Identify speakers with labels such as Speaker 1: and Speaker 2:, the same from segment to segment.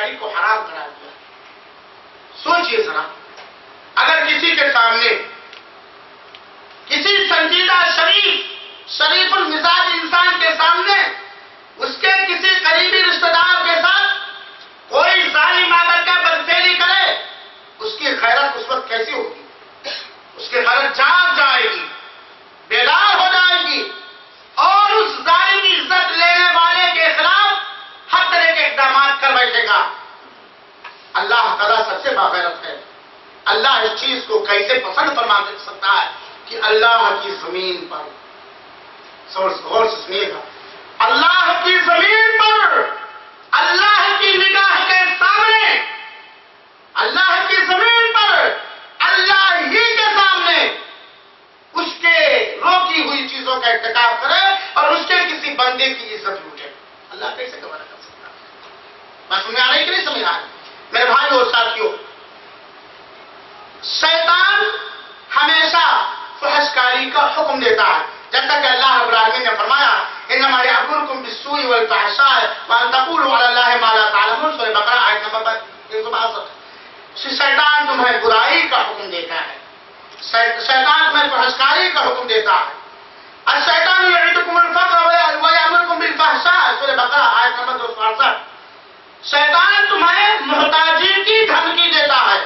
Speaker 1: زناکاری کو حرام قرار دیا. سوچئے ذرا، اگر کسی کے سامنے کسی سنجیدہ شریف المزاج انسان کے سامنے اس کے کسی قریبی رشتہ دار کے ساتھ کوئی ظالم آ کر کے بدفعلی کرے، اس کی غیرت اس وقت کیسی ہوگی؟ اس کی غیرت جاگ جائے گی، بیدار ہو جائے گی، اور اس ظالم عزت لینے والے کے خلاف ہر طرح کے اقدامات کر بیٹھے گا. اللہ تعالیٰ سب سے باغیرت ہے. اللہ اس چیز کو کیسے پسند فرما سکتا ہے کہ اللہ کی زمین پر، غور سے سنیے گا، اللہ کی زمین پر، اللہ کی نگاہ کے سامنے، اللہ کی زمین پر، اللہ ہی کے سامنے اس کے روکی ہوئی چیزوں کا ارتکاب کرے اور اس کے کسی بندے کی عزت لوٹے. اللہ کیسے گوارا کر سکتا ہے؟ بات سمجھ آ رہی کہ نہیں سمجھ آ رہی؟ میرے بھائی اور ساتھیوں، شیطان ہمیشہ فحش کاری کا حکم دیتا ہے، جیسا کہ اللہ رب العالمین نے فرمایا انما یأمرکم بالسوء والفحشاء وان تقولوا علی اللہ ما لا تعلمون، سورہ بقرہ آیت نمبر 162. شیطان تمہیں برائی کا حکم دیتا ہے، شیطان تمہیں فحش کاری کا حکم دیتا ہے. الشیطان یعدکم الفقر ویأمرکم بالفحشاء، سورہ بقرہ آیت نمبر 268. شیطان تمہیں محتاجی کی دھمکی دیتا ہے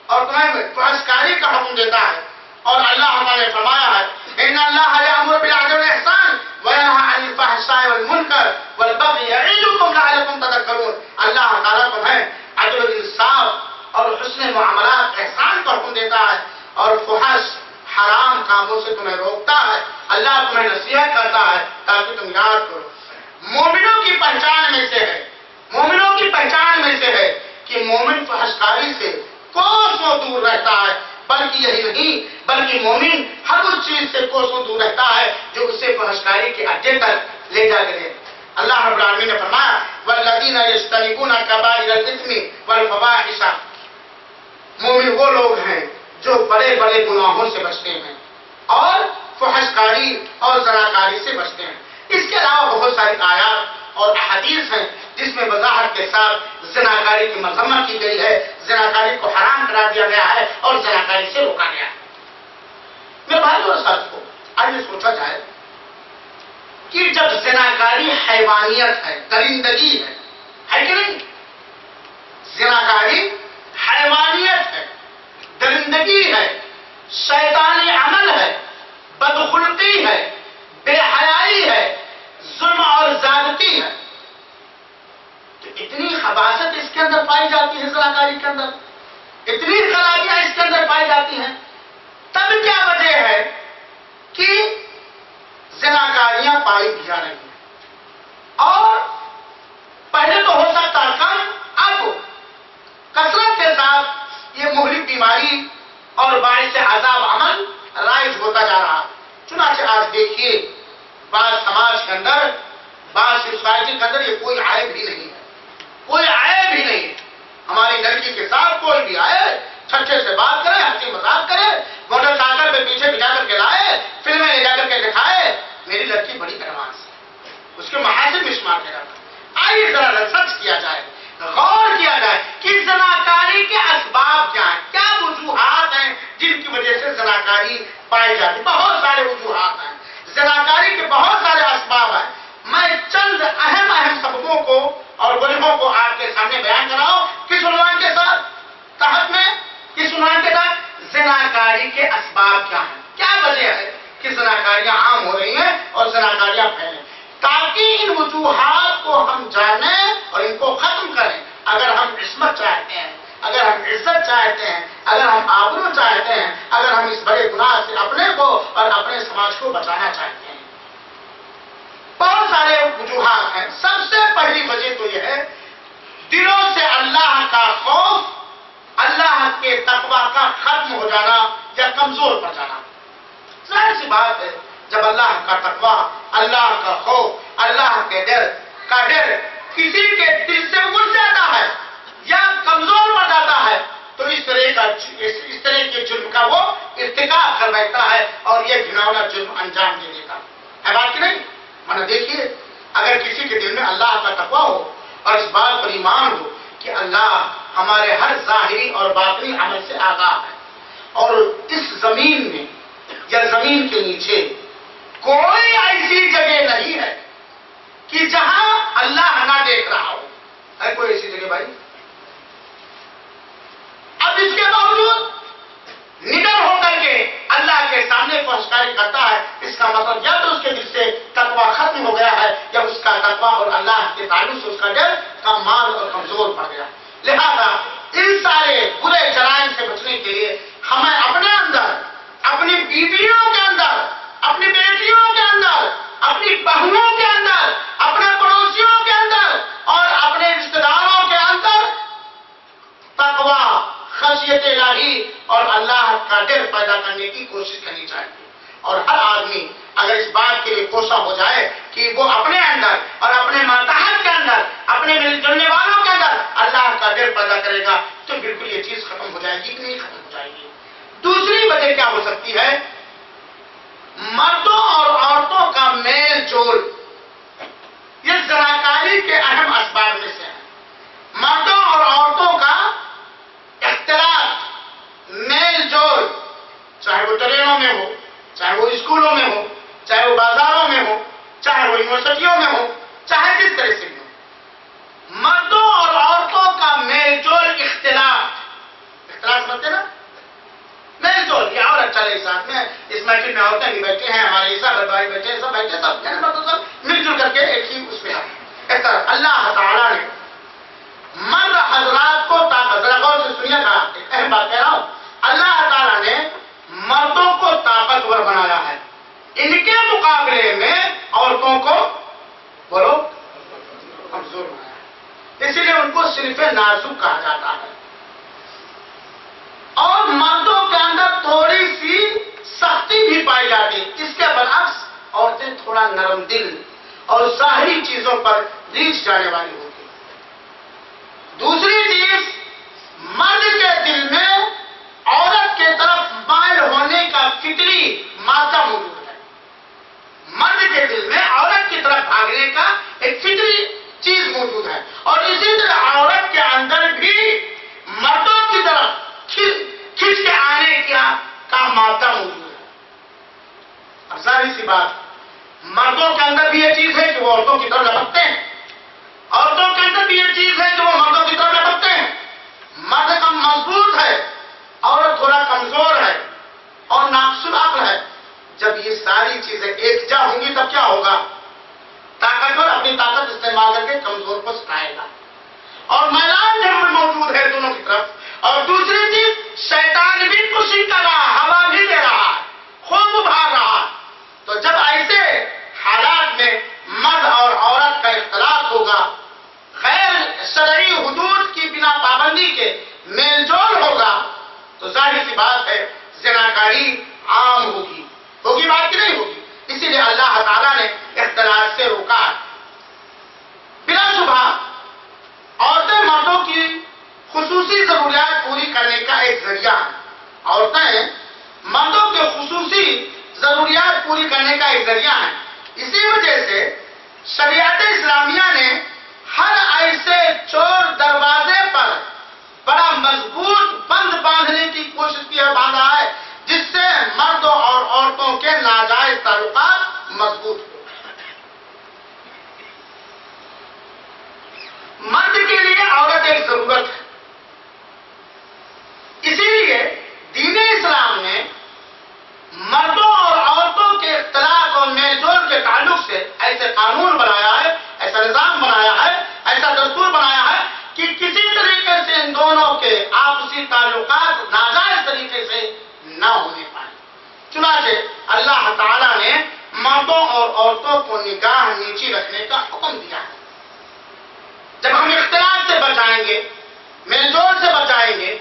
Speaker 1: اور تمہیں فحش کاری کا حکم دیتا ہے. اور اللہ ہمارے فرمایا ہے ان اللہ یأمر بالعدل والاحسان وینہی عن الفحشاء والمنکر والبغی یعظکم لعلکم تذکرون. اللہ تعالیٰ تمہیں عدل و انصاف اور حسن معاملات احسان کا حکم دیتا ہے اور فحش حرام کاموں سے تمہیں روکتا ہے. اللہ تمہیں نصیحت کرتا ہے تاکہ تم یاد کرو. مومنوں کی پہچان میں سے ہے، مومنوں کی پہچان میں سے ہے کہ مومن فحش کاری سے کوسوں دور رہتا ہے. بلکہ یہی نہیں، بلکہ مومن ہر اس چیز سے کوسوں دور رہتا ہے جو اسے فحش کاری کے اڈے تک لے جا کرے. اللہ رب العالمین نے فرمایا والذین یجتنبون کبائر الاثم والفواحش، مومن وہ لوگ ہیں جو بڑے بڑے گناہوں سے بچتے ہیں اور فحش کاری اور زناکاری سے بچتے ہیں. اس کے علاوہ بہت ساری آیات اور احادیث ہیں جس میں وضاحت کے ساتھ زناکاری کی مذمت کی گئی ہے، زناکاری کو حرام قرار دیا گیا ہے اور زناکاری سے روکا گیا ہے. میرے بھائی اور ساتھیوں، آئیے سوچا جائے کہ جب زناکاری حیوانیت ہے، درندگی ہے کہ نہیں؟ زناکاری حیوانیت ہے، درندگی ہے، شیطانی عمل ہے، بدخلقی ہے، بے حیائی ہے، ظلم اور زیادتی ہے. تو اتنی خباثت اس کے اندر پائی جاتی ہے، زناکاری کے اندر اتنی خرابیاں اس کے اندر پائی جاتی ہیں، تب کیا وجہ ہے کہ زناکاریاں پائی بھی جا رہی ہیں؟ اور پہلے تو ہو سکتا کم، اب کثرت کے ساتھ یہ مہلک بیماری اور باعث عذاب عمل رائج ہوتا جا رہا. چنانچہ آج دیکھیے بعض سماج کے اندر، بعض سوسائٹی کے اندر یہ کوئی عیب ہی نہیں ہے، کوئی عیب ہی نہیں ہے. ہماری لڑکی کے ساتھ کوئی بھی آئے، چھچے سے بات کرے، ہنسی مذاق کرے، موٹر سائیکل پہ پیچھے بٹھا کر کے لائے، فلمیں لے جا کر کے دکھائے میری لڑکی بڑی ایڈوانس ہے، اس کے محاسن میں شمار کیا جاتا ہے. آئیے ذرا ریسرچ کیا جائے، غور کیا جائے کہ زناکاری کے اسباب کیا ہیں، کیا وجوہات ہیں جن کی وجہ سے زناکاری پائی جاتی. بہت سارے وجوہات ہیں، زناکاری کے بہت سارے اسباب ہیں. میں چند اہم سببوں کو اور وجوہوں کو آپ کے سامنے بیان کر رہا ہوں. کس عنوان کے ساتھ تحت میں، کس عنوان کے تحت؟ زناکاری کے اسباب کیا ہیں، کیا وجہ ہے کہ زناکاریاں عام ہو رہی ہیں اور زناکاریاں پھیلیں، تاکہ ان وجوہات کو ہم جانیں اور ان کو ختم کریں. اگر ہم عصمت چاہتے ہیں، اگر ہم عزت چاہتے ہیں، اگر ہم آبرو چاہتے ہیں، اگر ہم اس بڑے گناہ سے اپنے کو اور اپنے سماج کو بچانا چاہتے ہیں. بہت سارے وجوہات ہیں. سب سے پہلی وجہ تو یہ ہے دلوں سے اللہ کا خوف، اللہ کے تقوی کا ختم ہو جانا یا کمزور پڑ جانا. ظاہر سی بات ہے جب اللہ کا تقوی، اللہ کا خوف، اللہ کے ڈر کسی کے دل سے اٹھ جاتا ہے یا کمزور پڑ جاتا ہے تو اس طرح کے جرم کا وہ ارتکاب کر بیٹھتا ہے اور یہ گھناؤنا جرم انجام دے دیتا ہے. بات کی نہیں؟ مانا دیکھیے، اگر کسی کے دل میں اللہ کا تقوی ہو اور اس بات پر ایمان ہو کہ اللہ ہمارے ہر ظاہری اور باطنی عمل سے آگاہ ہے، اور اس زمین میں یا زمین کے نیچے کوئی ایسی جگہ نہیں ہے کہ جہاں اللہ نہ دیکھ رہا ہو. ہے کوئی ایسی جگہ بھائی؟ اب اس کے باوجود نڈر ہو کر کے اللہ کے سامنے پہنچکاری کرتا ہے، اس کا مطلب یا تو اس کے دل سے تقوی ختم ہو گیا ہے، یا اس کا تقوی اور اللہ کے تعلق سے اس کا ڈر کمال اور کمزور پڑ گیا. لہذا ان سارے برے جرائم سے بچنے کے لیے ہمیں اپنے اندر، اپنی بیویوں کے اندر، اپنی بیٹیوں کے اندر، اپنی بہنوں کے اندر، اپنے پڑوسیوں کے اندر اور اپنے رشتہ داروں کے اندر تقوی، خشیت الہی اور اللہ کا ڈر پیدا کرنے کی کوشش کرنی چاہیے. اور ہر آدمی اگر اس بات کے لیے کوشاں ہو جائے کہ وہ اپنے اندر اور اپنے ماتحت کے اندر، اپنے مل جلنے والوں کے اندر اللہ کا ڈر پیدا کرے گا، تو بالکل یہ چیز ختم ہو جائے گی کہ نہیں ختم ہو جائے گی. دوسری وجہ کیا ہو سکتی ہے؟ مردوں اور عورتوں کا میل جول. یہ زناکاری کے اہم اسباب میں سے ہے. مردوں اور عورتوں کا اختلاط، میل جول، چاہے وہ ٹرینوں میں ہو، چاہے وہ اسکولوں میں ہو، چاہے وہ بازاروں میں ہو، چاہے وہ یونیورسٹیوں میں ہو، چاہے کس طرح سے بھی ہو. مردوں اور عورتوں کا میل جول، اختلاط سمجھتے نا؟ میل جول، یہ عورت چلے ساتھ میں، اس محفل میں عورتیں بھی بیٹھے ہیں، ہمارے عیسیٰ بھائی بیٹھے ہیں، سب بیٹھے، سب سب مل جل کر کے ایک ہی اس میں ہیں. اس طرح اللہ تعالیٰ نے مرد حضرات کو ذرا غور سے سنیے گا، ایک اہم بات کہہ رہا ہوں. اللہ تعالیٰ نے مردوں کو طاقتور بنایا ہے، ان کے مقابلے میں عورتوں کو بولو کمزور بنایا ہے. اسی لیے ان کو صرف نازک کہا جاتا ہے. اور مردوں کے اندر تھوڑی سی سختی بھی پائی جاتی. اس کے برعکس عورتیں تھوڑا نرم دل اور ظاہری چیزوں پر ریچھ جانے والی ہوتی. دوسری چیز، مرد کے دل میں عورت کے طرف مائل ہونے کا فطری مادہ موجود ہے. مرد کے دل میں عورت کی طرف بھاگنے کا ایک فطری چیز موجود ہے، اور اسی طرح عورت کے اندر بھی مردوں کی طرف کھنچ کے آنے کا مادہ موجود ہے. اب ظاہر سی بات، مردوں کے اندر بھی یہ چیز ہے کہ وہ عورتوں کی طرف لپکتے ہیں، عورتوں کے اندر بھی یہ چیز ہے کہ وہ مردوں کی طرف لپکتے ہیں. مرد کم مضبوط ہے، عورت تھوڑا کمزور ہے اور ناقص العقل ہے. جب یہ ساری چیزیں ایک جا ہوں گی تب کیا ہوگا؟ طاقتور اپنی طاقت استعمال کر کے کمزور کو ستائے گا، اور میدان جنگ میں موجود ہے دونوں کی طرف. اور دوسری چیز، شیطان بھی کشی کر رہا، ہوا بھی دے رہا، خوب ابھار رہا. تو جب ایسے حالات میں مرد اور عورت کا اختلاط ہوگا، غیر شرعی حدود کی بنا پابندی کے میل جول ہوگا، تو ظاہر سی بات ہے زناکاری عام ہوگی بات کی نہیں ہوگی. اسی لیے اللہ تعالیٰ نے اختلاط سے روکا. بلا شبہ عورتیں مردوں کی خصوصی ضروریات پوری کرنے کا ایک ذریعہ ہے. عورتیں مردوں کے خصوصی ضروریات پوری کرنے کا ایک ذریعہ ہے. اسی وجہ سے شریعت اسلامیہ نے ہر ایسے چور دروازے پر بڑا مضبوط بند باندھنے کی کوشش کی ہے، باندھا ہے، جس سے مردوں اور عورتوں کے ناجائز تعلقات مضبوط ہو. مرد کے لیے عورت ایک ضرورت ہے. اسی لیے دین اسلام نے مردوں اور عورتوں کے اختلاط اور میل جول کے تعلق سے ایسے قانون بنایا ہے، ایسا نظام بنایا ہے، ایسا دستور بنایا ہے کہ کسی طریقے سے ان دونوں کے آپسی تعلقات ناجائز طریقے سے نہ ہونے پائیں. چنانچہ اللہ تعالیٰ نے مردوں اور عورتوں کو نگاہ نیچی رکھنے کا حکم دیا ہے. جب ہم اختلاط سے بچائیں گے، میل جول سے بچائیں گے،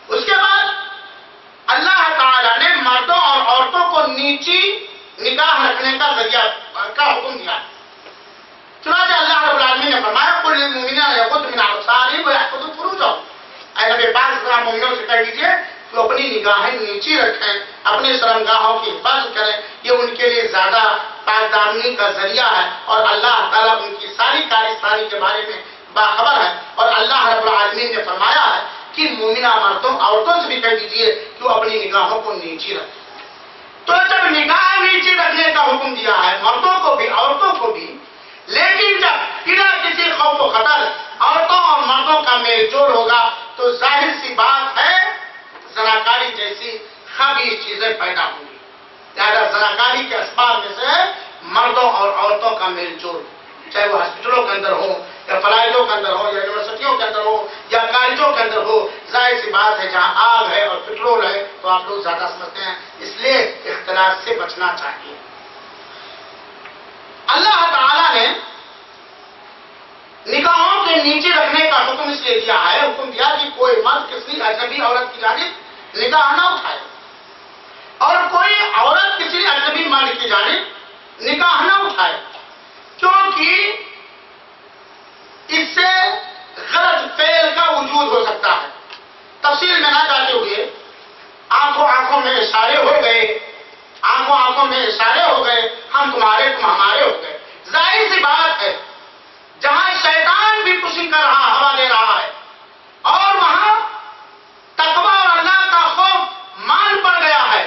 Speaker 1: اس کے بعد اللہ تعالیٰ نے مردوں اور عورتوں کو نیچی نگاہ رکھنے کا ذریعہ کا حکم دیا. چنانچہ اللہ رب العالمین نے فرمایا قل للمؤمنین یغضوا من ابصارہم ویحفظوا فروجہم. اے نبی پاک صلی اللہ علیہ وسلم مومنوں سے کہہ دیجیے کہ اپنی نگاہیں نیچی رکھیں، اپنے شرمگاہوں کی حفاظت کریں. یہ ان کے لیے زیادہ پاکدامنی کا ذریعہ ہے، اور اللہ تعالیٰ ان کی ساری کارستانی کے بارے میں باخبر ہے. اور اللہ رب العالمین نے فرمایا ہے کہ مومنہ مردوں عورتوں سے بھی کہہ دیجیے کہ وہ اپنی نگاہوں کو نیچی رکھیں. تو جب نگاہ نیچی رکھنے کا حکم دیا ہے مردوں کو بھی عورتوں کو بھی، لیکن جب بنا کسی خوف و خطر عورتوں اور مردوں کا میل جول ہوگا تو ظاہر سی بات ہے زناکاری جیسی خبیث چیزیں پیدا ہوں گی. لہذا زناکاری کے اسباب میں سے مردوں اور عورتوں کا میل جول، چاہے وہ ہاسپٹلوں کے اندر ہو یا فلائٹوں کے اندر ہو یا یونیورسٹیوں کے اندر ہو یا کالجوں کے اندر ہو، ظاہر سی بات ہے جہاں آگ ہے اور پٹرول ہے تو آپ لوگ زیادہ سمجھتے ہیں، اس لیے اختلاط سے بچنا چاہیے. اللہ تعالیٰ نے نگاہوں کے نیچے رکھنے کا حکم اس لیے دیا ہے، حکم دیا کہ کوئی مرد کسی اجنبی عورت کی جانب نگاہ نہ اٹھائے اور کوئی عورت کسی اجنبی مرد کی جانب نگاہ نہ اٹھائے، کیونکہ اس سے غلط فعل کا وجود ہو سکتا ہے. تفصیل میں نہ جاتے ہوئے آنکھوں میں اشارے ہو گئے، آنکھوں میں اشارے ہو گئے، ہم تمہارے تم ہمارے ہو گئے. ظاہر سی بات ہے جہاں شیطان بھی پشنگ کر رہا ہوا دے رہا ہے اور وہاں تقویٰ اور اللہ کا خوف مان پڑ گیا ہے،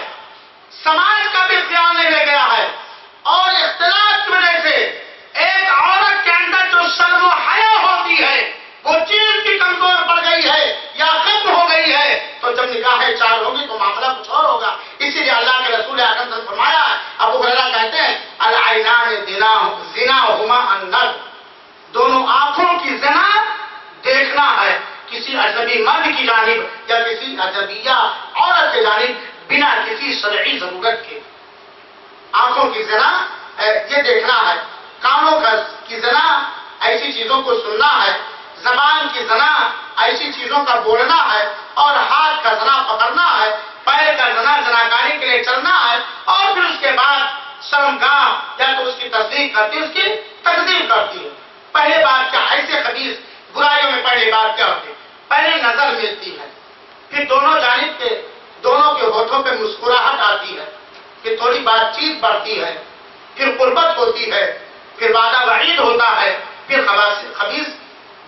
Speaker 1: سماج کا بھی خیال نہیں رہ گیا ہے، اور اختلاط کی وجہ سے ایک عورت کے اندر جو شرم و حیا ہوتی ہے وہ چیز بھی کمزور پڑ گئی ہے یا ختم ہو گئی ہے، تو جب نگاہیں چار ہوگی تو معاملہ کچھ اور ہوگا. اسی لیے اللہ کے رسول اکرم نے فرمایا، ابو ہریرہ کہتے ہیں العینان زناہما النظر، دونوں آنکھوں کی زنا دیکھنا ہے کسی اجنبی مرد کی جانب یا کسی اجنبیہ عورت کی جانب بنا کسی شرعی ضرورت کے. آنکھوں کی زنا یہ دیکھنا ہے، کانوں کی زنا ایسی چیزوں کو سننا ہے، زبان کی زنا ایسی چیزوں کا بولنا ہے، اور ہاتھ کا زنا پکڑنا ہے، پیر کا زنا زناکاری کے لیے چلنا ہے، اور پھر اس کے بعد شرمگاہ یا تو اس کی تصدیق کرتی ہے اس کی تکذیب کرتی ہے. پہلے بات کیا، ایسے خبیث برائیوں میں پہلی بات کیا ہوتی ہے؟ پہلے نظر ملتی ہے، پھر دونوں جانب کے دونوں کے ہونٹوں پہ مسکراہٹ آتی ہے، پھر تھوڑی بات چیت بڑھتی ہے، پھر قربت ہوتی ہے، پھر وعدہ وعید ہوتا ہے، پھر خبیث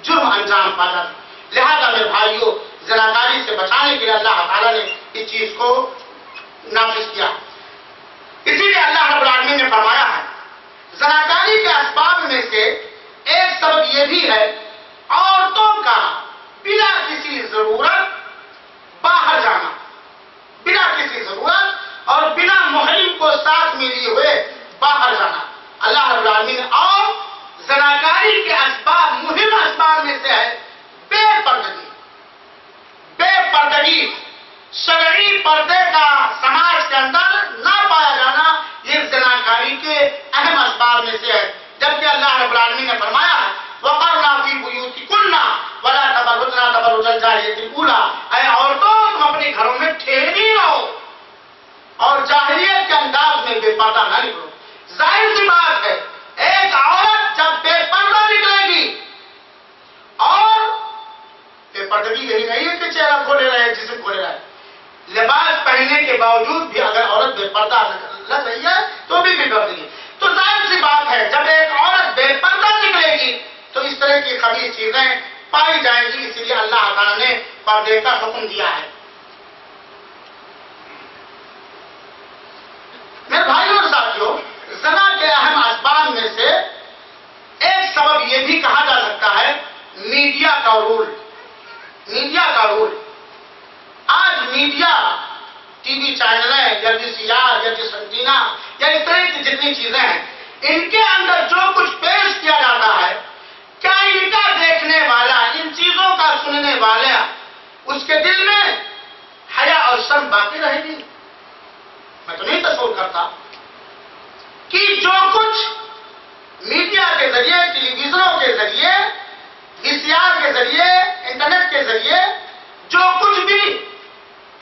Speaker 1: جرم انجام پا جاتا ہے. لہذا میرے بھائیوں زناکاری سے بچانے کے لیے اللہ تعالیٰ نے اس چیز کو نافذ کیا. اسی لیے اللہ رب العالمین نے فرمایا ہے زناکاری کے اسباب میں سے ایک سبب یہ بھی ہے عورتوں کا بنا کسی ضرورت باہر جانا، بنا کسی ضرورت اور بنا محرم کو ساتھ میں لیے ہوئے باہر جانا. اللہ رب العالمین نے اور زناکاری کے اسباب مہم اسباب میں سے ہے بے پردگی. بے پردگی شرعی پردے کا سماج کے اندر نہ پایا جانا یہ زناکاری کے اہم اسباب میں سے ہے. جبکہ اللہ رب العالمین نے فرمایا ہے وَقَرْنَا فِي بُيُوتِكُنَّ وَلَا تَبَرُّجْنَا تَبَرُّجَ الْجَاهِلِيَّةِ الْأُولَىٰ، اے عورتوں تم اپنے گھروں میں ٹھہری رہو اور جاہلیت کے انداز میں بے پردہ نہ نکلو. ظاہر سی بات ہے ایک عورت جب بے پردہ نکلے گی، اور بے پردگی یہی نہیں ہے کہ چہرہ کھولے رہے جسم کھولے رہے، لباس پہننے کے باوجود بھی اگر عورت بے پردہ لگ رہی ہے تو بھی بے پردگی. تو ظاہر سی بات ہے جب ایک عورت بے پردہ نکلے گی تو اس طرح کی خبیث چیزیں پائی جائیں گی. اس لیے اللہ تعالیٰ نے پردے کا حکم دیا ہے. میرے بھائیوں اور ساتھیوں زنا کے اہم اسباب میں سے ایک سبب یہ بھی کہا جا سکتا ہے میڈیا کا رول. میڈیا کا رول، آج میڈیا ٹی وی چینلیں یا VCR یا سنٹینا یا اس طرح کی جتنی چیزیں ہیں ان کے اندر جو کچھ پیش کیا جاتا ہے، کیا ان کا دیکھنے والا ان چیزوں کا سننے والا اس کے دل میں حیا اور شرم باقی رہے گی؟ میں تو نہیں تصور کرتا کہ جو کچھ میڈیا کے ذریعے، ٹیلی ویژنوں کے ذریعے، VCR کے ذریعے، انٹرنیٹ کے ذریعے جو کچھ بھی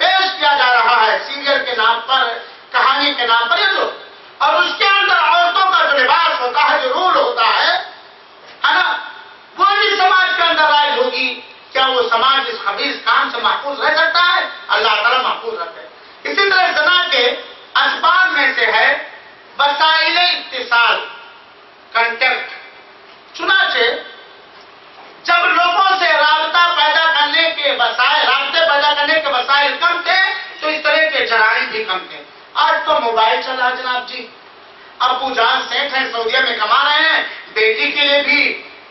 Speaker 1: پیش کیا جا رہا ہے سیریل کے نام پر، کہانی کے نام پر، یہ جو اور اس کے اندر عورتوں کا جو لباس ہوتا ہے، جو رول ہوتا ہے نا، وہ بھی سماج کے اندر رائج ہوگی. کیا وہ سماج اس خبیث کام سے محفوظ رہ سکتا ہے؟ اللہ تعالیٰ محفوظ رکھے. اسی طرح زنا کے اسباب میں سے ہے وسائل اتصال، کنٹیکٹ. چنانچہ جب کم تھے. آج تو موبائل چل رہا ہے جناب جی. ابو جان سیٹ ہیں سعودیہ میں کما رہے ہیں, بیٹی کے لیے بھی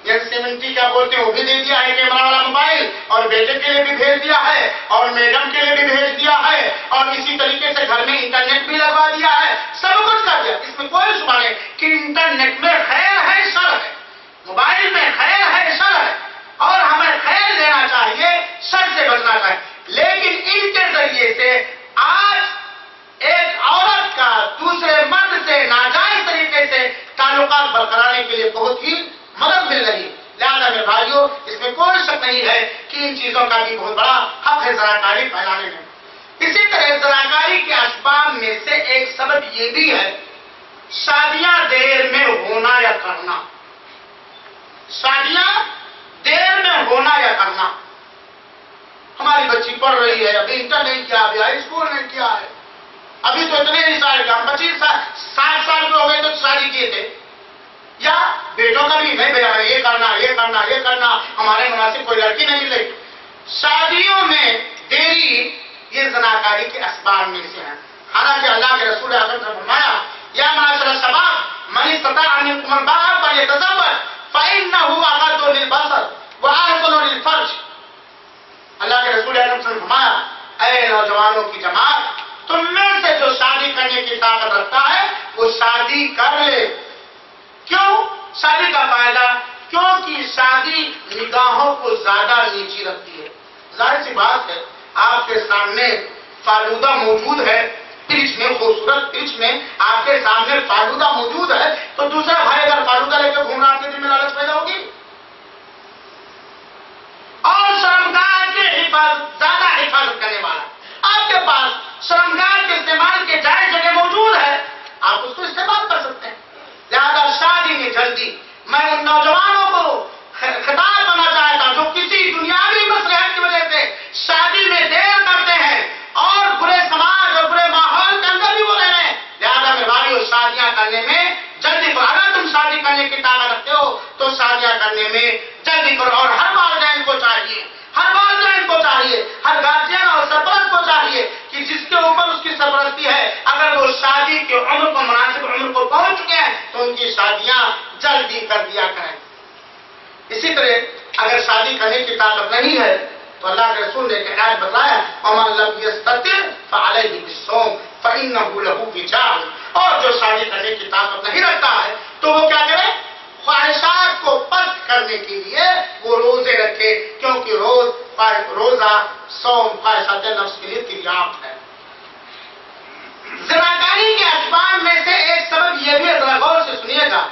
Speaker 1: S70 کیا بولتے ہیں وہ بھی دے دیا ہے کیمرہ والا موبائل, اور بیٹے کے لیے بھی بھیج دیا ہے, اور میڈم کے لیے بھی بھیج دیا ہے, اور اسی طریقے سے گھر میں انٹرنیٹ بھی لگوا دیا ہے, سب کچھ کر دیا. اس میں کوئی شبہ نہیں کہ انٹرنیٹ میں خیر ہے شر ہے, موبائل میں خیر ہے شر ہے, اور ہمیں خیر لینا چاہیے, شر سے بچنا چاہیے. لیکن ان کے ذریعے سے آج ایک عورت کا دوسرے مرد سے ناجائز طریقے سے تعلقات برقرار کے لیے بہت ہی مدد مل رہی ہے. لہٰذا میرے بھائیوں, اس میں کوئی شک نہیں ہے کہ ان چیزوں کا بھی بہت بڑا حق ہے زناکاری پھیلانے میں. اسی طرح زناکاری کے اسباب میں سے ایک سبب یہ بھی ہے شادیاں دیر میں ہونا یا کرنا. شادیاں دیر میں ہونا یا کرنا. ہماری بچی پڑھ رہی ہے, ابھی انٹر نہیں کیا, ابھی ہائی اسکول نہیں کیا ہے, ابھی تو اتنے نہیں سال کا, 25 سال 60 سال کے ہو گئے تو شادی کیے تھے. یا بیٹوں کا بھی نہیں بھیا یہ کرنا یہ کرنا یہ کرنا, ہمارے مناسب کوئی لڑکی نہیں مل رہی. شادیوں میں دیری یہ زناکاری کے اسباب میں سے ہیں. حالانکہ اللہ کے رسول اکرم نے فرمایا یا معاشر الشباب من استطاع منکم الباء فلیتزوج فإنه أغض للبصر وأحسن للفرج. اللہ کے رسول اکرم نے فرمایا اے نوجوانوں کی جماعت, تم میں سے جو شادی کرنے کی طاقت رکھتا ہے وہ شادی کر لے. کیوں شادی کا فائدہ؟ کیونکہ شادی نگاہوں کو زیادہ نیچی رکھتی ہے. ظاہر سی بات ہے, آپ کے سامنے فالودہ موجود ہے, فریج میں, خوبصورت فریج میں آپ کے سامنے فالودہ موجود ہے, تو دوسرا بھائی اگر فالودہ لے کے گھوم رہا, آپ کے دل میں لالچ پیدا ہوگی. اور شرمگاہ کے زیادہ حفاظت کرنے والا, آپ کے پاس شرمگاہ کے استعمال کے جائز جگہ موجود ہے, آپ اس کو استعمال کر سکتے ہیں. لہذا شادی میں جلدی, میں ان نوجوانوں کو خطاب کرنا چاہتا ہوں جو کسی دنیاوی مصلحت کی وجہ سے شادی میں دیر کرتے ہیں اور برے سماج اور برے ماحول کے اندر بھی وہ رہے ہیں. لہذا میرے بھائیو, شادیاں کرنے میں جلدی کرو. اگر تم شادی کرنے کی طاقت رکھتے ہو تو شادیاں کرنے میں جلدی کرو. اور ہر والدین کو چاہیے, ہر والدین کو چاہیے, ہر گارجین اور سرپرست کو چاہیے کہ جس کے اوپر اس کی سرپرستی ہے, اگر وہ شادی کے عمر کو, مناسب عمر کو پہنچ چکے ہیں تو ان کی شادیاں جلدی کر دیا کریں. اسی طرح اگر شادی کرنے کی طاقت نہیں ہے تو اللہ کے رسول نے ایک آیت بتایا وَمَن لَمْ يَسْتَطِعْ فَعَلَيْهِ بِالصَّوْمِ فَإِنَّهُ لَهُ وِجَاءٌ. اور جو شادی کرنے کی طاقت نہیں رکھتا ہے تو وہ کیا کرے, خواہشات کو پست کرنے کے لیے وہ روزے رکھے, کیونکہ روزہ صوم خواہشات نفس کے لیے تریاق ہے. زناکاری کے اسباب میں سے ایک سبب یہ بھی ہے, ذرا غور سے سنیے گا,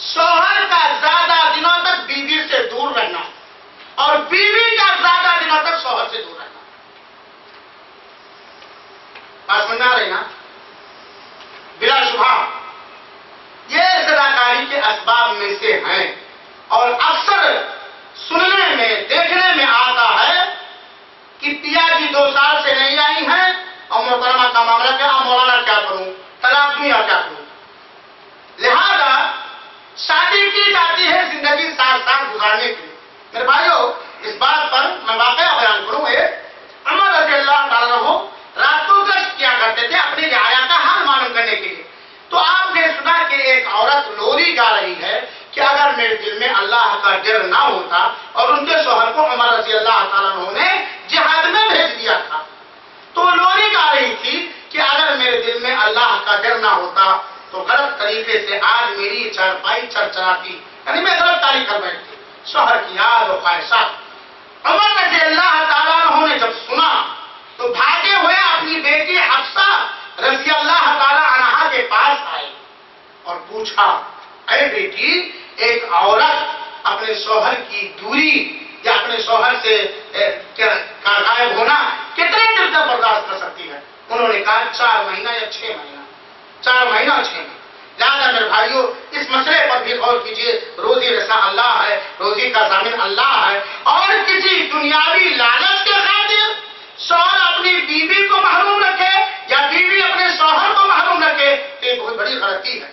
Speaker 1: شوہر کا زیادہ دنوں تک بیوی سے دور رہنا اور بیوی کا زیادہ دنوں تک شوہر سے دور رہنا. بات سمجھ آ رہی نا؟ بلا شبہ یہ زناکاری کے اسباب میں سے ہیں, اور اکثر سننے میں دیکھنے میں آتا ہے کہ پیا جی 2 سال سے نہیں آئی ہیں اور محترمہ کا معاملہ کیا, مولانا کیا کروں, طلاق دوں یا کیا کروں. لہذا شادی کی جاتی ہے زندگی ساتھ ساتھ گزارنے کے لیے. میرے بھائیو, اس بات پر میں واقعہ بیان کروں. عمر رضی اللہ تعالیٰ عنہ رات کو گشت کیا کرتے تھے اپنی رعایا کا حال معلوم کرنے کے لیے. تو آپ نے سنا کہ ایک عورت لوری گا رہی ہے کہ اگر میرے دل میں اللہ کا ڈر نہ ہوتا, اور ان کے شوہر کو عمر رضی اللہ تعالیٰ عنہ نے جہاد میں بھیج دیا تھا, تو لوری گا رہی تھی کہ اگر میرے دل میں اللہ کا ڈر نہ ہوتا تو غلط طریقے سے آج میری چارپائی چرچراتی, یعنی میں غلط تاریخ کر بیٹھتی. شوہر کی یاد و خواہشات. عمر رضی اللہ تعالیٰ عنہ نے جب سنا تو بھاگے ہوئے اپنی بیٹی حفصہ رضی اللہ تعالیٰ عنہا کے پاس آئے اور پوچھا, اے بیٹی, ایک عورت اپنے شوہر کی دوری یا اپنے شوہر سے غائب ہونا کتنے دیر تک برداشت کر سکتی ہے؟ انہوں نے کہا 4 مہینہ یا 6 مہینہ. 4 مہینہ اور 6 مہینہ. لہٰذا میرے بھائیوں, اس مسئلے پر بھی غور کیجیے. روزی رساں اللہ ہے, روزی کا ضامن اللہ ہے, اور کسی دنیاوی لالچ کے خاطر شوہر اپنی بیوی کو محروم رکھے یا بیوی اپنے شوہر کو محروم رکھے تو یہ بہت بڑی غلطی ہے.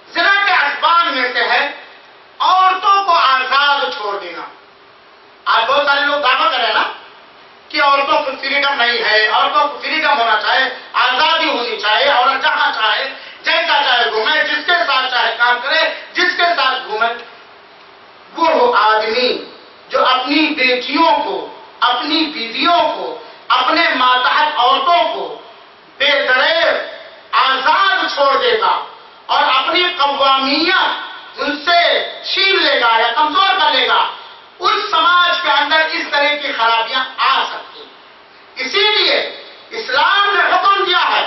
Speaker 1: زنا کے اسباب میں سے ہے عورتوں کو آزاد چھوڑ دینا. آج بہت سارے لوگ دعویٰ کریں نا کہ عورتوں کو فریڈم نہیں ہے, عورتوں کو فریڈم ہونا چاہیے. عورتوں کو بے دریغ آزاد چھوڑ دے گا اور اپنی قوامیت ان سے چھین لے گا یا کمزور کر لے گا، اس سماج کے اندر اس طرح کی خرابیاں آ سکتی ہیں۔ اسی لیے اسلام نے حکم دیا ہے،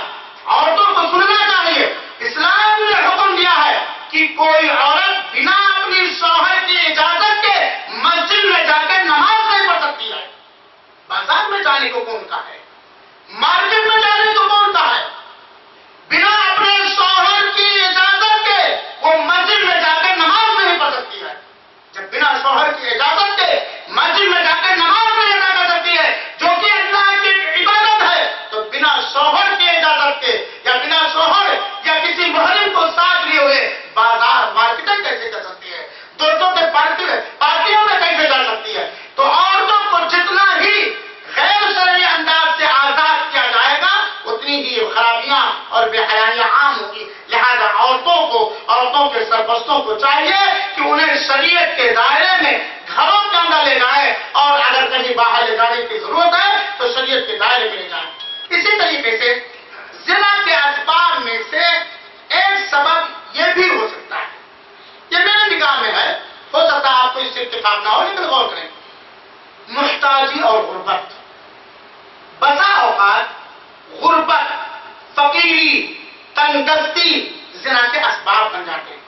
Speaker 1: عورتوں کو سننا چاہیے، اسلام نے حکم دیا ہے کہ کوئی عورت بنا اپنی شوہر کی اجازت کے مسجد میں جا کے نماز نہیں پڑھ سکتی ہے۔ بازار میں جانے کو کون کہا ہے؟ مارکیٹ میں جانے کو کون کہا ہے؟ بنا اپنے شوہر کی اجازت کے وہ مسجد میں جا کے نماز نہیں پڑھ سکتی ہے۔ جب بنا شوہر کی اجازت کے مسجد میں جا کے نماز نہیں ادا کر سکتی ہے جو کہ اللہ کی عبادت ہے، تو بنا شوہر کی اجازت کے یا بنا شوہر یا کسی محرم کو ساتھ لیے ہوئے بازار مارکیٹنگ کیسے کر سکتی ہے؟ دوستوں کے پارٹیوں میں کیسے جا سکتی ہے؟ تو عورتوں کو جتنا ہی غیر شرعی انداز سے آزاد کیا جائے گا اتنی ہی خرابیاں اور بے حیائیاں عام ہوگی۔ لہذا عورتوں کے سرپرستوں کو چاہیے کہ انہیں شریعت کے دائرے میں گھروں کے اندر لے جائے، اور اگر کہیں باہر لے جانے کی ضرورت ہے تو شریعت کے دائرے میں لے جائیں۔ اسی طریقے سے زنا کے اسباب میں سے ایک سبب یہ بھی ہو سکتا ہے، یہ میرے نگاہ میں ہے، ہو سکتا ہے آپ کو اس سے اتفاق نہ ہو لیکن غور کریں، محتاجی اور غربت۔ بسا اوقات غربت، فقیری، تنگدستی زنا کے اسباب بن جاتے ہیں۔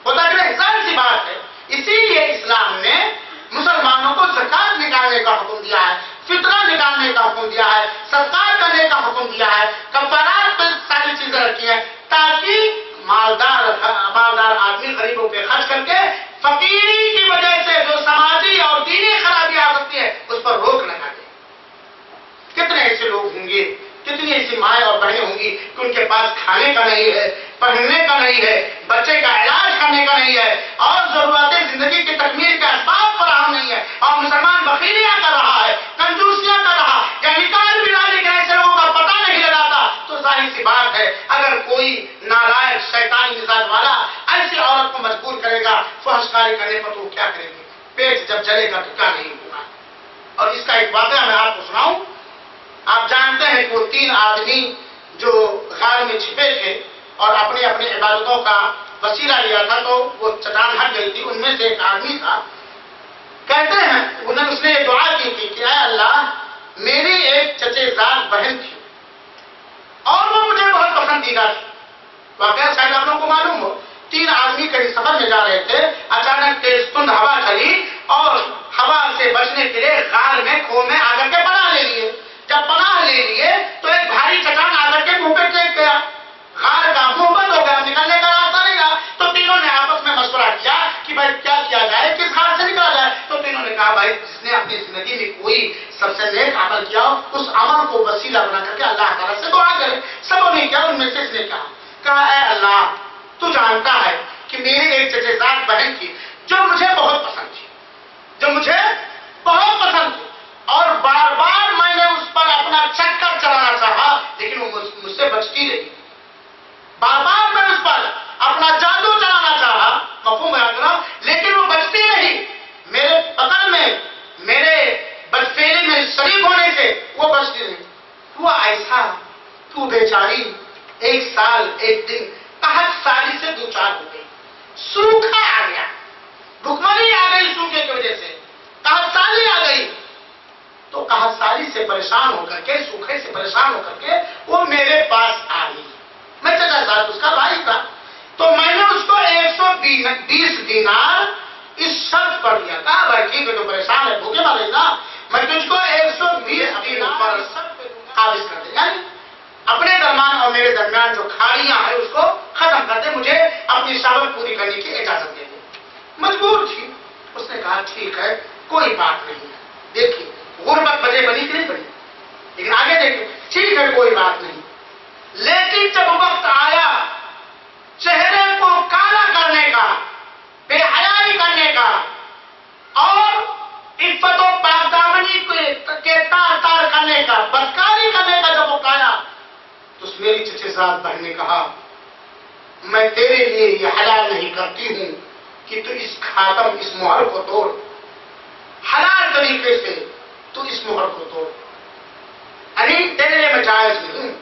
Speaker 1: ہوتا کہ ظاہر سی بات ہے، اسی لیے اسلام نے مسلمانوں کو زکات نکالنے کا حکم دیا ہے، فطرہ نکالنے کا حکم دیا ہے، صدقات کرنے کا حکم دیا ہے، کفارات پہ ساری چیزیں رکھی ہیں تاکہ مالدار آدمی غریبوں پہ خرچ کر کے فقیری کی وجہ سے جو سماجی اور دینی خرابی آ سکتی ہے اس پر روک لگا دے۔ کتنے ایسے لوگ ہوں گے، کتنی ایسی مائیں اور بہنیں ہوں گی کہ ان کے پاس کھانے کا نہیں ہے، پہننے کا نہیں ہے، بچے کا علاج کرنے کا نہیں ہے، اور ضرورت زندگی کی تکمیل کا اسباب فراہم نہیں ہے، اور مسلمان بخیلیاں کر رہا ہے، کنجوسیاں کر رہا ہے، یا نکال بھی رہا لیکن ایسے لوگوں کا پتہ نہیں لگاتا، تو ظاہر سی بات ہے اگر کوئی نالائق شیطانی مزاج والا ایسی عورت کو مجبور کرے گا فحش کاری کرنے پر تو وہ کیا کرے گی؟ پیٹ جب جلے گا تو کیا نہیں ہوگا۔ اور اس کا ایک واقعہ میں آپ کو سناؤں۔ آپ جانتے ہیں کہ وہ 3 آدمی جو غار میں چھپے تھے اور اپنی اپنی عبادتوں کا وسیلہ لیا تھا تو وہ چٹان ہٹ گئی تھی، ان میں سے ایک آدمی تھا، کہتے ہیں اس نے یہ دعا کی تھی کہ اے اللہ میری ایک چچے زاد بہن تھی اور وہ مجھے بہت پسندیدہ تھی۔ واقعہ شاید آپ لوگوں کو معلوم ہو، 3 آدمی کہیں سفر میں جا رہے تھے، اچانک تیز تند ہوا چلی اور ہوا سے بچنے کے لیے غار میں کھو میں آ کر کے پناہ لے لیے۔ جب پناہ لے لیے تو ایک بھاری چٹان آ کر کے منہ پہ ٹیک گیا، غار کا منہ بند ہو گیا، نکلنے کا راستہ نہیں رہا۔ تو تینوں نے آپس میں مشورہ کیا کہ بھائی کیا کیا جائے، کس غار سے نکلا جائے۔ تو تینوں نے کہا بھائی جس نے اپنی زندگی میں کوئی سب سے نیک عمل کیا ہو اس عمل کو وسیلہ بنا کر کے اللہ تعالیٰ سے دعا کرے۔ سبوں نے کیا، ان میں سے اس نے کہا اے اللہ تو جانتا ہے کہ میری ایک چچے زاد بہن تھی جو مجھے بہت پسند تھی، اور بار بار میں نے اس پر اپنا چکر چلانا چاہا لیکن وہ مجھ سے بچتی رہی، بار بار میں اس پر اپنا جادو چلانا چاہا، مفہوم ہے، لیکن وہ بچتی نہیں، میرے پکڑ میں، میرے بدفعلی میں شریک ہونے سے وہ بچتی نہیں۔ ہوا ایسا کہ وہ بیچاری 1 سال 1 دن قحط سالی سے 2-4 ہو گئی، سوکھا آ گیا، بھوکمری آ گئی، سوکھے کی وجہ سے قحط سالی آ گئی۔ تو قحط سالی سے پریشان ہو کر کے، سوکھے سے پریشان ہو کر کے وہ میرے پاس آئی، میں چچا زاد اس کا بھائی تھا، تو میں نے اس کو 120 دینار اس شرط پر دیا، کہا بھائی ٹھیک ہے تو پریشان ہے، بھوکے مارے گا، میں تجھ کو 120 دینار قابض کر دے، یعنی اپنے درمیان اور میرے درمیان جو کھاڑیاں ہیں اس کو ختم کر دے، مجھے اپنی شہوت پوری کرنے کی اجازت دے دے۔ مجبور تھی، اس نے کہا ٹھیک ہے کوئی بات نہیں ہے۔ دیکھیے غربت وجہ بنی کہ نہیں بنی، لیکن آگے دیکھیں، ٹھیک ہے کوئی بات نہیں، لیکن جب وقت آیا چہرے کو کالا کرنے کا، بے حیائی کرنے کا اور عفت و پاکدامنی کے تار تار کرنے کا، بدکاری کرنے کا جب موقع آیا تو اس میری چچے زاد بہن نے کہا میں تیرے لیے یہ حلال نہیں کرتی ہوں کہ تو اس خاتم، اس مہر کو توڑ، حلال طریقے سے تو اس مہر کو توڑ۔ میں جائز نہیں.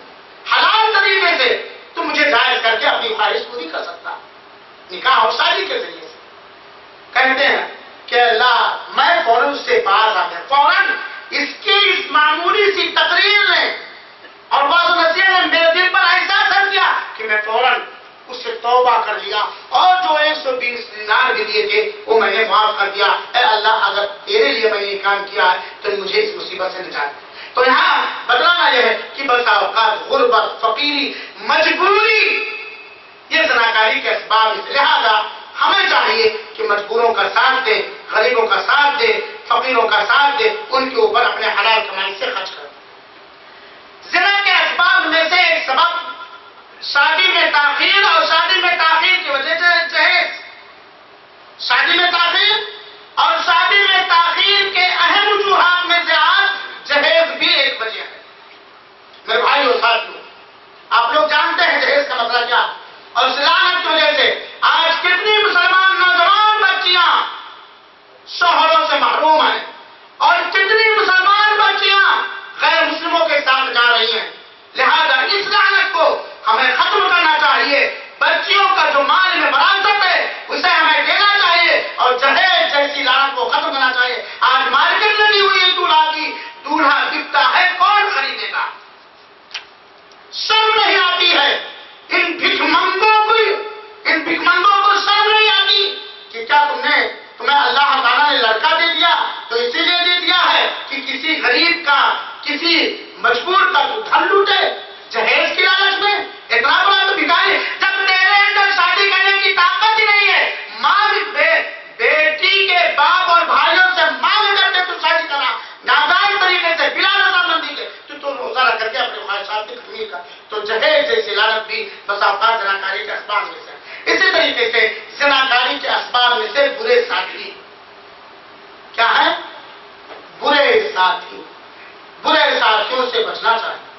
Speaker 1: حلال طریقے سے تو مجھے جائز کر کے اپنی خواہش پوری کر سکتا. نکاح اور شادی کے ذریعے سے کہتے ہیں کہ اللہ میں فوراً سے باز آ گیا. فوراً اس کی اس معمولی سی تقریر نے اور بعض نصیحت نے میرے دل پر ایسا اثر کیا کہ میں فوراً اس سے توبہ کر لیا اور جو 120 دینار بھی دیے تھے وہ میں نے معاف کر دیا. اے اللہ اگر تیرے لیے میں نے یہ کام کیا ہے تو مجھے اس مصیبت سے نجات. تو یہاں بتلانا یہ ہے کہ بسا اوقات غربت، فقیری، مجبوری یہ زناکاری کے اسباب. لہذا ہمیں چاہیے کہ مجبوروں کا ساتھ دیں، غریبوں کا ساتھ دیں، فقیروں کا ساتھ دیں، ان کے اوپر اپنے حلال کمائی سے خرچ کریں. زنا کے اسباب میں سے ایک سبب شادی میں تاخیر اور شادی میں تاخیر کی وجہ سے جہیز. شادی میں تاخیر اور شادی میں تاخیر کے اہم وجوہات میں سے آج جہیز بھی ایک وجہ ہے. میرے بھائی اور ساتھیوں، آپ لوگ جانتے ہیں جہیز کا مسئلہ کیا، اور اس لعنت کی وجہ سے آج کتنی مسلمان نوجوان بچیاں شوہروں سے محروم ہیں اور کتنی مسلمان بچیاں غیر مسلموں کے ساتھ جا رہی ہیں. لہذا اس لعنت کو ہمیں ختم کرنا چاہیے. بچیوں کا جو مال میں وراثت ہے اسے ہمیں دینا چاہیے اور جہیز جیسی لعنت کو ختم کرنا چاہیے. آج مارکیٹ لگی ہوئی ہے دولہا کی، دولہا بکتا ہے، کون خریدے گا؟ شرم نہیں آتی ہے ان بھیک منگوں کو شرم نہیں آتی کہ کیا تمہیں اللہ تعالیٰ نے لڑکا دے دیا تو اسی لیے دے دیا ہے کہ کسی غریب کا، کسی مجبور کا تو دھن لوٹے جہیز کی لالچ میں. اتنا بڑا تو بھکاری. جب تیرے اندر شادی کرنے کی طاقت ہی نہیں ہے، مانگ بیٹی کے باپ اور بھائیوں سے مانگ کر کے تو شادی کرا ناجائز طریقے سے بلا رضامندی کے تو روزہ رکھ کر کے اپنے خواہشات کی تکمیل کا. تو جہیز جیسی لعنت بھی بسا اوقات زناکاری کے اسباب میں سے. اسی طریقے سے زناکاری کے اسباب میں سے برے ساتھی. کیا ہے؟ برے ساتھی. برے ساتھیوں سے بچنا چاہیے.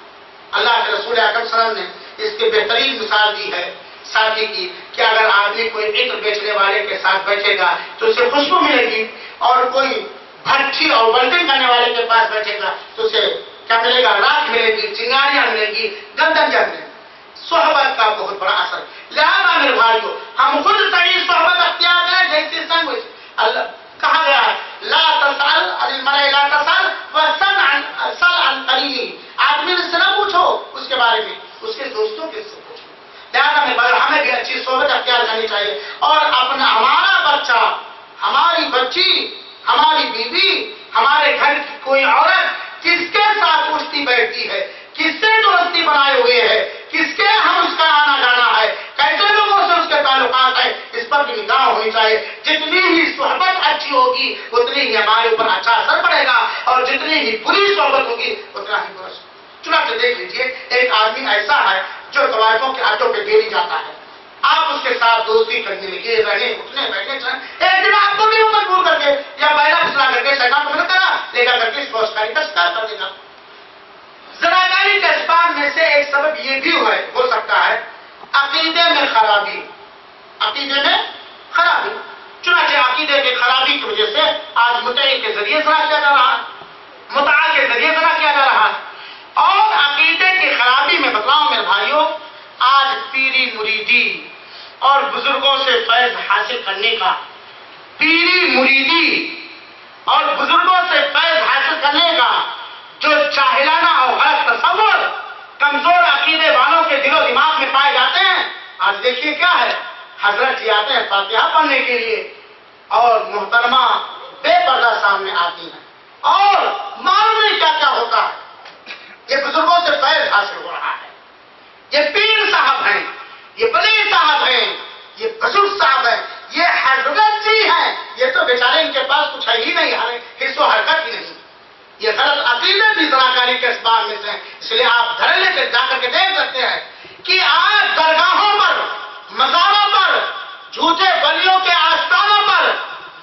Speaker 1: اللہ کے رسول اکرم صلی اللہ علیہ وسلم نے اس کی بہترین مثال دی ہے ساتھی کی کہ اگر آدمی کوئی عطر بیچنے والے کے ساتھ بیٹھے گا تو اسے خوشبو ملے گی، اور کوئی بھٹی اور ولڈنگ کرنے والے کے پاس بیٹھے گا تو اسے کیا ملے گا؟ راکھ ملے گی، چنگاریاں ملے گی، گندگیاں ملے گی. صحبت کا بہت بڑا اثر. لہذا میرے بھائیو ہم خود صحیح صحبت اختیار کریں جیسی سنگ اللہ کہا گیا ہے لا تسأل عن المرء لا تسأل واسأل عن قرینہ. آدمی سے نہ پوچھو اس کے بارے میں، اس کے دوستوں کے سے پوچھو. لہذا میں بغیر ہمیں بھی اچھی صحبت اختیار کرنی چاہیے اور اپنا ہمارا بچہ، ہماری بچی، ہماری بیوی، ہمارے گھر کی کوئی عورت کس کے ساتھ اٹھتی بیٹھتی ہے، کس سے دوستی بنائے ہوئے ہے، کس کے ہم اس کا آنا جانا ہے، کیسے لوگوں سے اس کے تعلقات ہیں، اس پر بھی نگاہ ہونی چاہیے. جتنی ہی صحبت اچھی ہوگی اتنی ہی ہمارے اوپر اچھا اثر پڑے گا اور جتنی ہی بری صحبت ہوگی اتنا ہی برا. چنانچہ دیکھ لیجیے ایک آدمی ایسا ہے جو طوائفوں کے آٹوں پہ ڈیری جاتا ہے. آپ اس کے ساتھ دوستی کرنے لگے، رہے، اٹھنے بیٹھنے چلیں، ایک دن آپ کو بھی مجبور کر کے یا بیلا پھسلا کر کے شیطان کو کرا لے جا کر کے اس کو اشکاری کا شکار کر دے گا. زناکاری کے اسباب میں سے ایک سبب یہ بھی ہو سکتا ہے عقیدے میں خرابی. عقیدے میں خرابی. چنانچہ عقیدے کی خرابی کی وجہ سے آج متعے کے ذریعے زنا کیا جا رہا ہے، متعا کے ذریعے زنا کیا جا رہا ہے. اور عقیدے کی خرابی میں بتلاؤں میرے بھائیوں، آج پیری مریدی اور بزرگوں سے فیض حاصل کرنے کا، پیری مریدی اور بزرگوں سے فیض حاصل کرنے کا جو جاہلانہ اور غلط تصور کمزور عقیدے والوں کے دل و دماغ میں پائے جاتے ہیں، آج دیکھیے کیا ہے. حضرت جی آتے ہیں فاتحہ پڑھنے کے لیے اور محترمہ بے پردہ سامنے آتی ہیں اور معلوم نہیں کیا کیا ہوتا ہے. یہ بزرگوں سے فیض حاصل ہو رہا ہے. یہ پیر صاحب ہیں، یہ ولی صاحب ہیں، یہ بزرگ صاحب ہیں، یہ حضرت جی ہیں. یہ تو بیچارے ان کے پاس کچھ ہے ہی نہیں، حص و حرکت ہی نہیں. یہ غلط عقیدے بھی زناکاری کے اسباب میں سے ہیں. اس لیے آپ گھر لے کے جا کر کے دیکھ سکتے ہیں کہ آج درگاہوں پر، مزاروں پر، جھوٹے بلیوں کے آستانوں پر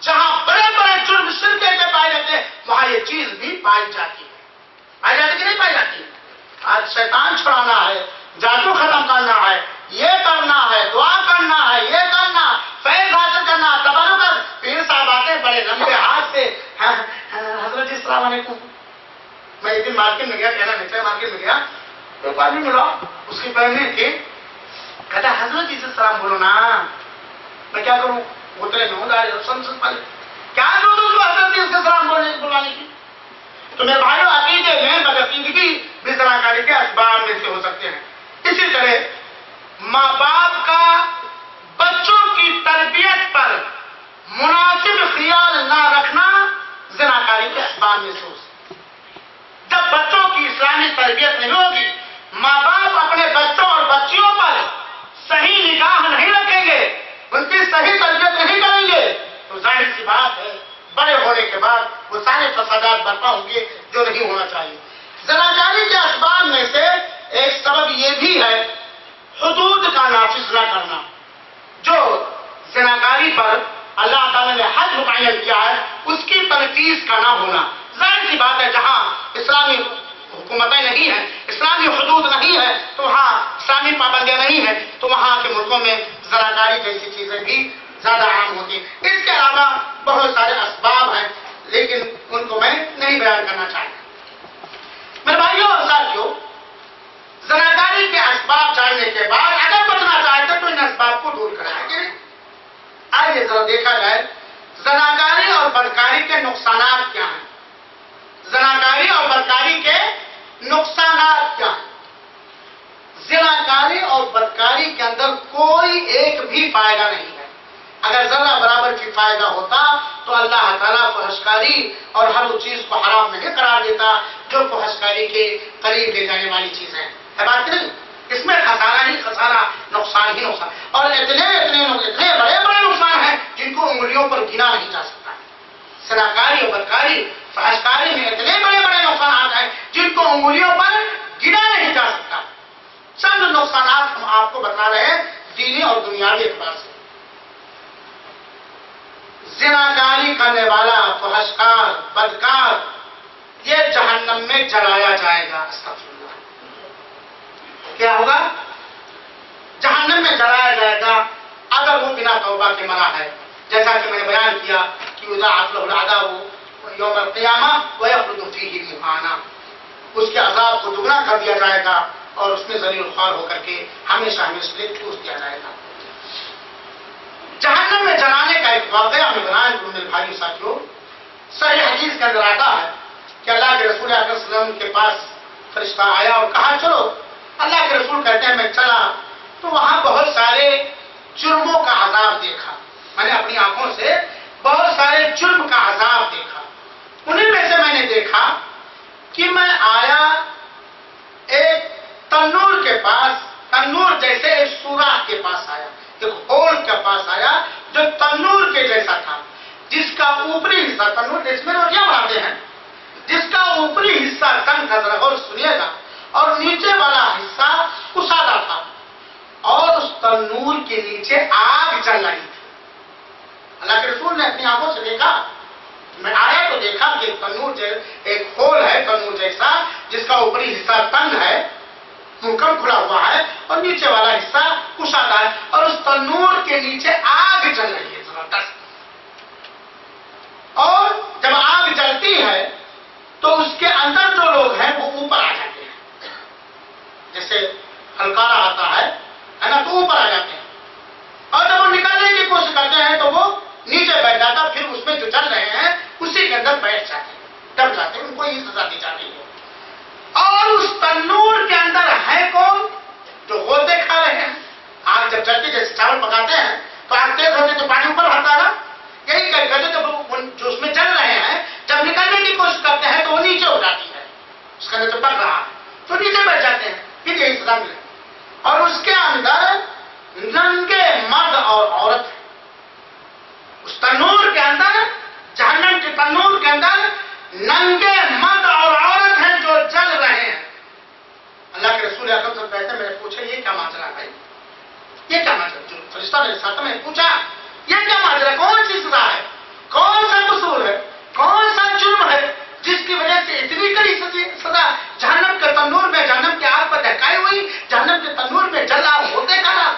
Speaker 1: جہاں بڑے بڑے جرم شرکے کے پائے جاتے ہیں وہاں یہ چیز بھی پائی جاتی ہے. پائی جاتی کہ نہیں پائی جاتی؟ آج شیطان چھڑانا ہے، جادو ختم کرنا ہے، یہ کرنا ہے، دعا کرنا ہے، یہ کرنا، فیض حاصل کرنا، تبرک. پیر صاحب آتے ہیں بڑے لمبے ہاتھ سے، حضرت جی السلام علیکم. میں ایک دن مارکیٹ میں گیا، کہنا ملتا ہے مارکیٹ میں گیا ایک آدمی ملا، اس کی بہنیں تھی، کہتا حضرت جی سے سلام بولو نا، میں کیا کروں؟ اترے میں ہوں کیا ضرورت ہے حضرت جی سے سلام بلوانے کی؟ تو میرے بھائیو، عقیدے میں بدعقیدگی بھی زناکاری کے اسباب میں سے ہو سکتے ہیں۔ اسی طرح ماں باپ کا بچوں کی تربیت پر مناسب خیال نہ رکھنا زناکاری کے اسباب میں سے ہو سکتا ہے۔ جب بچوں کی اسلامی تربیت نہیں ہوگی، ماں باپ اپنے بچوں اور بچیوں پر صحیح نگاہ نہیں رکھیں گے، ان کی صحیح تربیت نہیں کریں گے، تو ظاہر سی بات ہے بڑے ہونے کے بعد وہ سارے فسادات برپا ہوں گے جو نہیں ہونا چاہیے۔ زناکاری کے اسباب میں سے ایک سبب یہ بھی ہے حدود کا نافذ نہ کرنا۔ جو زناکاری پر اللہ تعالیٰ نے حد متعین کیا ہے اس کی تنفیذ کا نہ ہونا۔ ظاہر سی بات ہے جہاں اسلامی حکومتیں نہیں ہیں، اسلامی حدود نہیں ہے، تو وہاں اسلامی پابندیاں نہیں ہیں، تو وہاں کے ملکوں میں زناکاری جیسی چیزیں بھی زیادہ عام ہوتی ہیں۔ اس کے علاوہ بہت سارے اسباب ہیں لیکن ان کو میں نہیں بیان کرنا چاہتا۔ میرے بھائیوں اور ساتھیوں، زناکاری کے اسباب جاننے کے بعد اگر بچنا چاہتے تو ان اسباب کو دور کرنا ہے۔ آئیے ذرا دیکھا جائے زناکاری اور بدکاری کے نقصانات کیا ہیں۔ زناکاری اور بدکاری کے نقصانات کیا ہیں؟ زناکاری اور بدکاری کے اندر کوئی ایک بھی فائدہ نہیں ہے۔ اگر ذرہ برابر کی فائدہ ہوتا تو اللہ تعالیٰ فحشکاری اور ہر اس چیز کو حرام نہیں قرار دیتا جو فحشکاری کے قریب لے جانے والی چیزیں ہیں۔ ہے بات نہیں؟ اس میں خسارہ ہی خسارہ، نقصان ہی نقصان، اور اتنے بڑے بڑے نقصان ہیں جن کو انگلیوں پر گنا نہیں جا سکتا۔ زناکاری اور بدکاری، فحشکاری میں اتنے بڑے بڑے نقصانات ہیں جن کو انگلیوں پر گنا نہیں جا سکتا۔ چند نقصانات ہم آپ کو بتا رہے ہیں دینی اور دنیاوی اعتبار سے۔ زناکاری کرنے والا، فحشکار، بدکار، یہ جہنم میں جلایا جائے گا۔ استغفر اللہ۔ کیا ہوگا؟ جہنم میں جلایا جائے گا اگر وہ بنا توبہ کے مرا ہے۔ جیسا کہ میں نے بیان کیا کہ یضاعف له العذاب یوم القیامہ ویخلد فیہ مہانا، اس کے عذاب کو دگنا کر دیا جائے گا اور اس میں ذلیل خوار ہو کر کے ہمیشہ ہمیشہ لیے ٹھوس دیا جائے گا۔ جہنم میں جلانے کا ایک واقعہ میں بنایا میرے بھائی ساتھیوں، صحیح حدیث کے اندر آتا ہے کہ اللہ کے رسول اکرم صلی اللہ علیہ وسلم کے پاس فرشتہ آیا اور کہا چلو۔ اللہ کے رسول کہتے ہیں میں چلا تو وہاں بہت سارے جرموں کا عذاب دیکھا، میں نے اپنی آنکھوں سے بہت سارے جرم کا عذاب دیکھا۔ انہیں میں سے میں نے دیکھا کہ میں آیا ایک تنور کے پاس، تنور جیسے ایک سوراخ کے پاس آیا، ایک ہول کے پاس آیا جو تنور کے جیسا تھا، جس کا اوپری حصہ، تنور جس میں روٹیاں بناتے ہیں، جس کا اوپری حصہ تنگ تھا، ذرا غور سنیے گا، اور نیچے والا حصہ کشادہ تھا، اور اس تنور کے نیچے آگ جل رہی تھی۔ اللہ کے رسول نے اپنی آنکھوں سے دیکھا، میں آیا تو دیکھا کہ تنور ایک ہول ہے تنور جیسا، جس کا اوپری حصہ تنگ ہے، محکم کھلا ہوا ہے، اور نیچے والا حصہ کشادہ ہے، اور اس تنور کے نیچے آگ جل رہی ہے زبردست۔ اور جب آگ جلتی ہے تو اس کے اندر جو لوگ ہیں وہ اوپر آ جاتے ہیں، جیسے ہلکارا آتا ہے نا، تو اوپر آ جاتے ہیں، اور جب وہ نکلنے کی کوشش کرتے ہیں تو وہ نیچے بیٹھ جاتا، پھر اس میں جو چل رہے ہیں اسی کے اندر بیٹھ جاتے ہیں، دب جاتے ہیں، ان کو یہ سزا دی جاتی ہے۔ اور اس تنور کے اندر ہے کون؟ جو غوطے کھا رہے ہیں۔ آگ جب چلتی، جیسے چاول پکاتے ہیں تو آگ تیز ہوتی تو پانی اوپر بھرتا ہے، یہی کہتے جب جو اس میں چل رہے ہیں جب نکلنے کی کوشش کرتے ہیں تو وہ نیچے ہو جاتی ہے، اس کے اندر جو پک رہا ہے تو نیچے بیٹھ جاتے ہیں، پھر یہی سزا ملے۔ اور اس کے اندر ننگے مرد اور عورت ہیں، اس تنور کے اندر، جہنم کے تنور کے اندر ننگے مرد اور عورت ہیں جو جل رہے ہیں۔ اللہ کے رسول اکرم صلی اللہ علیہ وسلم میں نے پوچھا یہ کیا ماجرا ہے؟ یہ کیا ماجرا؟ جو فرشتہ میرے ساتھ میں نے پوچھا یہ کیا ماجرا، کون سی سزا ہے، کون سا قصور ہے، کون سا جرم ہے جس کی وجہ سے اتنی کڑی سزا جہنم کے تنور میں، جہنم کی آگ پر دہکائی ہوئی، جہنم کے تنور میں جل رہا ہوتے کھڑا؟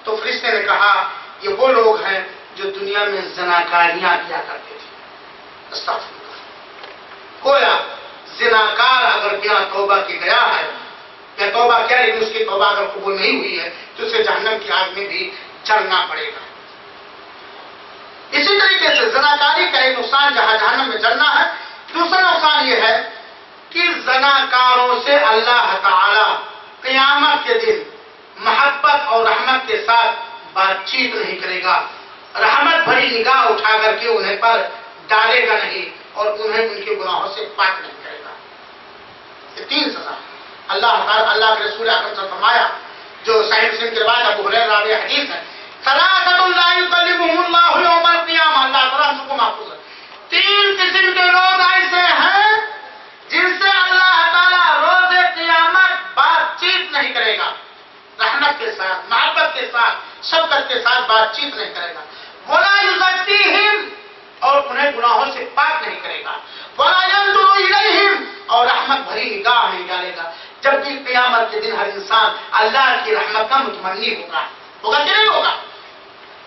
Speaker 1: تو فرشتے نے کہا یہ وہ لوگ ہیں جو دنیا میں زناکاریاں کیا کرتے تھے۔ استغفر اللہ۔ گویا زناکار اگر بنا توبہ کی گیا ہے، یا توبہ کیا، لیکن اس کی توبہ اگر قبول نہیں ہوئی ہے تو اسے جہنم کی آگ میں بھی جلنا پڑے گا۔ اسی طریقے سے زناکاری کا ایک نقصان جہاں جہنم میں جلنا ہے، دوسرا نقصان یہ ہے کہ زناکاروں سے اللہ تعالی قیامت کے دن محبت اور رحمت کے ساتھ بات چیت نہیں کرے گا، رحمت بھری نگاہ اٹھا کر کے انہیں پر ڈالے گا نہیں، اور انہیں ان کے گناہوں سے پاک نہیں کرے گا۔ یہ 3 سزا اللہ کے رسول اکرم سے فرمایا، جو صحیح مسلم کی روایت ابو ہریرہ راوی حدیث ہے، ثلاثۃ لا یکلمهم اللہ یوم القیامہ، اللہ تعالیٰ ہم کو محفوظ ہے، 3 قسم کے لوگ ایسے ہیں جن سے اللہ تعالیٰ روز قیامت بات چیت نہیں کرے گا، رحمت کے ساتھ، محبت کے ساتھ، شفقت کے ساتھ بات چیت نہیں کرے گا، ولا یزکیہم، اور انہیں گناہوں سے پاک نہیں کرے گا، ولا ینظر الیہم، اور رحمت بھری نگاہ نہیں ڈالے گا۔ جب بھی قیامت کے دن ہر انسان اللہ کی رحمت کا متمنی ہوگا کہ نہیں ہوگا؟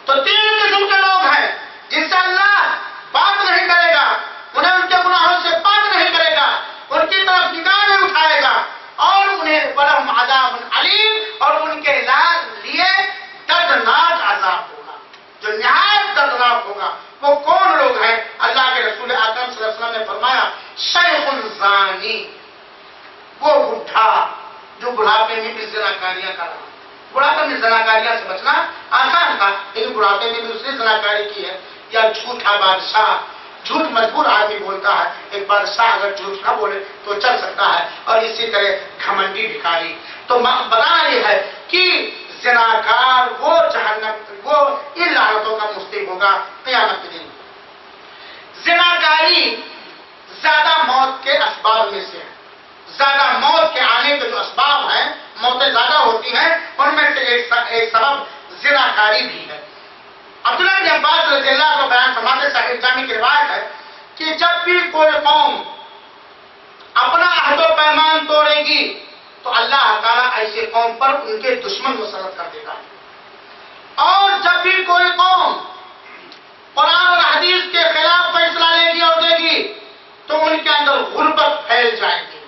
Speaker 1: تو 3 قسم کے لوگ ہیں جن سے اللہ بات نہیں کرے گا، انہیں ان کے گناہوں سے پاک نہیں کرے گا، ان کی طرف نگاہ نہیں اٹھائے گا، اور انہیں ولہم عذاب علیم، اور ان کے لیے دردناک عذاب ہوگا جو نہایت دردناک ہوگا۔ وہ کون لوگ ہیں؟ اللہ کے رسول اکرم صلی اللہ علیہ وسلم نے فرمایا، شیخ الزانی، وہ بڈھا جو بڑھاپے میں بھی زناکاریاں کر رہا ہے۔ بڑھاپے میں زناکاریاں سے بچنا آسان تھا، لیکن بڑھاپے میں بھی اس نے زناکاری کی ہے۔ یا جھوٹا بادشاہ، جھوٹ مجبور آدمی بولتا ہے، ایک بادشاہ اگر جھوٹ نہ بولے تو چل سکتا ہے، اور اسی طرح گھمنڈی بھکاری۔ تو بتانا یہ ہے کہ زناکار وہ جہنم، وہ ان لعنتوں کا مستحق ہوگا قیامت کے دن۔ زناکاری زیادہ موت کے اسباب میں سے ہے، زیادہ موت کے آنے کے جو اسباب ہیں، موتیں زیادہ ہوتی ہیں، ان میں سے ایک سبب زناکاری بھی ہے۔ عبداللہ بن عباس رضی اللہ عنہ بیان فرماتے، صحیح جامع کی روایت ہے کہ جب بھی کوئی قوم اپنا عہد و پیمان توڑے گی تو اللہ تعالیٰ ایسے قوم پر ان کے دشمن مسلط کر دے گا، اور جب بھی کوئی قوم قرآن اور حدیث کے خلاف فیصلہ لے گی اور دے گی تو ان کے اندر غربت پھیل جائے گی،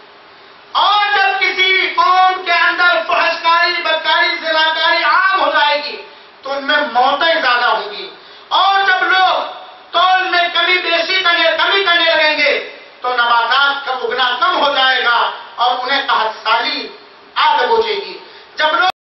Speaker 1: اور جب کسی قوم کے اندر فحشکاری، بدکاری، زناکاری عام ہو جائے گی تو ان میں موتیں زیادہ ہوں گی، اور جب لوگ تول میں کمی کرنے لگیں گے تو نباتات کا اگنا کم ہو جائے گا اور انہیں قحط سالی آ دبوچے گی۔ جب لوگ